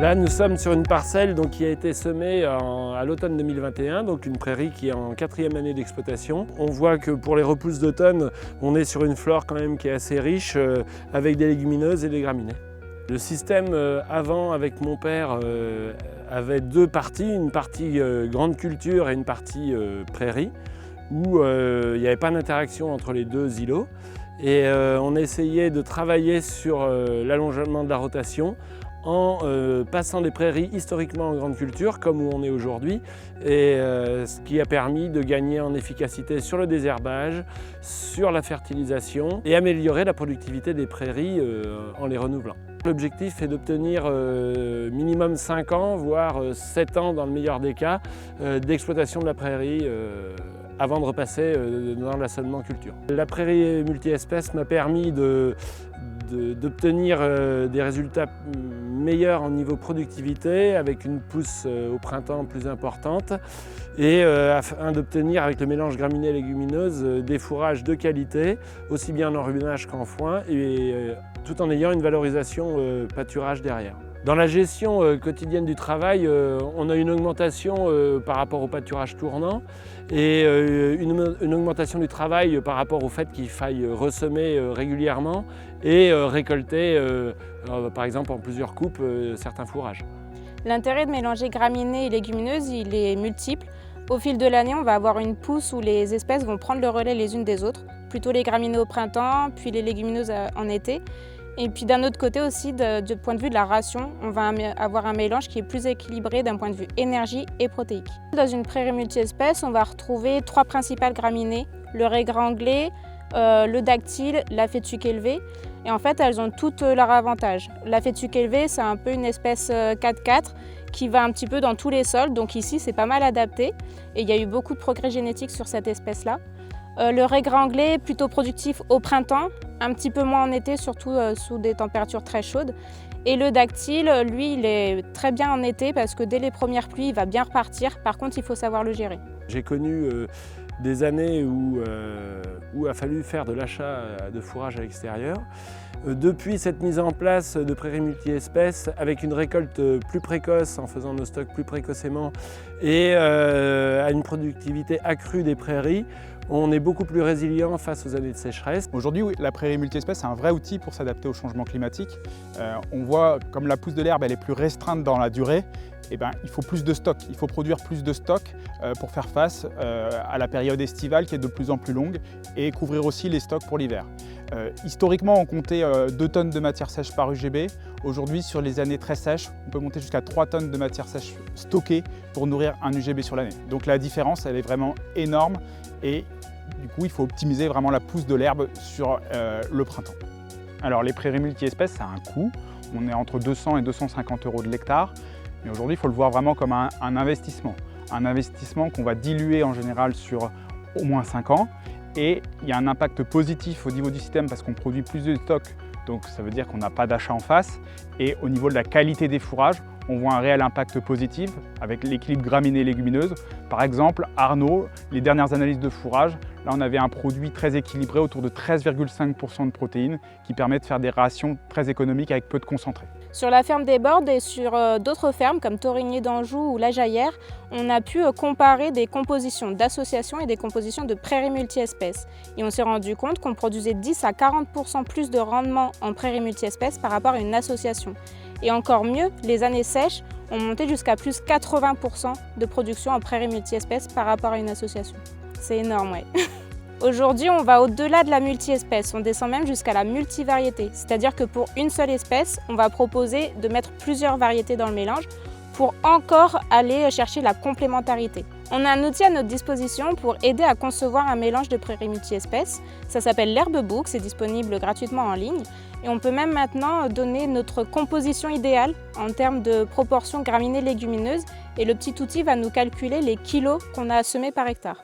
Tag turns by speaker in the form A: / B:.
A: Là, nous sommes sur une parcelle qui a été semée à l'automne 2021, donc une prairie qui est en 4e année d'exploitation. On voit que pour les repousses d'automne, on est sur une flore quand même qui est assez riche, avec des légumineuses et des graminées. Le système avant, avec mon père, avait deux parties, une partie grande culture et une partie prairie, où il n'y avait pas d'interaction entre les deux îlots. Et on essayait de travailler sur l'allongement de la rotation en passant des prairies historiquement en grande culture, comme où on est aujourd'hui, et ce qui a permis de gagner en efficacité sur le désherbage, sur la fertilisation et améliorer la productivité des prairies en les renouvelant. L'objectif est d'obtenir minimum 5 ans, voire 7 ans dans le meilleur des cas, d'exploitation de la prairie avant de repasser dans l'assolement culture. La prairie multi-espèces m'a permis d'obtenir des résultats meilleurs en niveau productivité, avec une pousse au printemps plus importante, et afin d'obtenir avec le mélange graminées légumineuses des fourrages de qualité, aussi bien en enrubannage qu'en foin, et tout en ayant une valorisation pâturage derrière. Dans la gestion quotidienne du travail, on a une augmentation par rapport au pâturage tournant et une augmentation du travail par rapport au fait qu'il faille ressemer régulièrement et récolter, par exemple en plusieurs coupes, certains fourrages.
B: L'intérêt de mélanger graminées et légumineuses, il est multiple. Au fil de l'année, on va avoir une pousse où les espèces vont prendre le relais les unes des autres, plutôt les graminées au printemps, puis les légumineuses en été. Et puis d'un autre côté aussi, du point de vue de la ration, on va avoir un mélange qui est plus équilibré d'un point de vue énergie et protéique. Dans une prairie multi-espèces, on va retrouver 3 principales graminées, le raigrand anglais, le dactyle, la fétuque élevée. Et en fait, elles ont toutes leurs avantages. La fétuque élevée, c'est un peu une espèce 4x4 qui va un petit peu dans tous les sols. Donc ici, c'est pas mal adapté. Et il y a eu beaucoup de progrès génétiques sur cette espèce-là. Le raigrand anglais, plutôt productif au printemps, un petit peu moins en été, surtout sous des températures très chaudes. Et le dactyle, lui, il est très bien en été parce que dès les premières pluies, il va bien repartir. Par contre, il faut savoir le gérer.
A: J'ai connu des années où il a fallu faire de l'achat de fourrage à l'extérieur. Depuis cette mise en place de prairies multi-espèces, avec une récolte plus précoce, en faisant nos stocks plus précocement, et à une productivité accrue des prairies, on est beaucoup plus résilient face aux années de sécheresse.
C: Aujourd'hui, la prairie multi-espèces, c'est un vrai outil pour s'adapter au changement climatique. On voit, comme la pousse de l'herbe, elle est plus restreinte dans la durée, il faut plus de stock. Il faut produire plus de stock pour faire face à la période estivale qui est de plus en plus longue et couvrir aussi les stocks pour l'hiver. Historiquement, on comptait 2 tonnes de matière sèche par UGB. Aujourd'hui, sur les années très sèches, on peut monter jusqu'à 3 tonnes de matière sèche stockée pour nourrir un UGB sur l'année. Donc la différence, elle est vraiment énorme et du coup, il faut optimiser vraiment la pousse de l'herbe sur le printemps. Alors les prairies multi-espèces, ça a un coût. On est entre 200 et 250 € de l'hectare. Mais aujourd'hui, il faut le voir vraiment comme un investissement. Un investissement qu'on va diluer en général sur au moins 5 ans. Et il y a un impact positif au niveau du système parce qu'on produit plus de stock. Donc ça veut dire qu'on n'a pas d'achat en face. Et au niveau de la qualité des fourrages, on voit un réel impact positif avec l'équilibre graminées-légumineuses. Par exemple, Arnaud, les dernières analyses de fourrage, là on avait un produit très équilibré autour de 13,5% de protéines qui permet de faire des rations très économiques avec peu de concentré.
B: Sur la ferme des Bordes et sur d'autres fermes comme Torigné d'Anjou ou La Jaillère, on a pu comparer des compositions d'associations et des compositions de prairies multi-espèces. Et on s'est rendu compte qu'on produisait 10 à 40% plus de rendement en prairies multi-espèces par rapport à une association. Et encore mieux, les années sèches ont monté jusqu'à plus 80% de production en prairies multi-espèces par rapport à une association. C'est énorme, ouais. Aujourd'hui, on va au-delà de la multi-espèce, on descend même jusqu'à la multivariété. C'est-à-dire que pour une seule espèce, on va proposer de mettre plusieurs variétés dans le mélange pour encore aller chercher la complémentarité. On a un outil à notre disposition pour aider à concevoir un mélange de prairies multi-espèces. Ça s'appelle l'Herbebook, c'est disponible gratuitement en ligne. Et on peut même maintenant donner notre composition idéale en termes de proportion graminées-légumineuses. Et le petit outil va nous calculer les kilos qu'on a semés par hectare.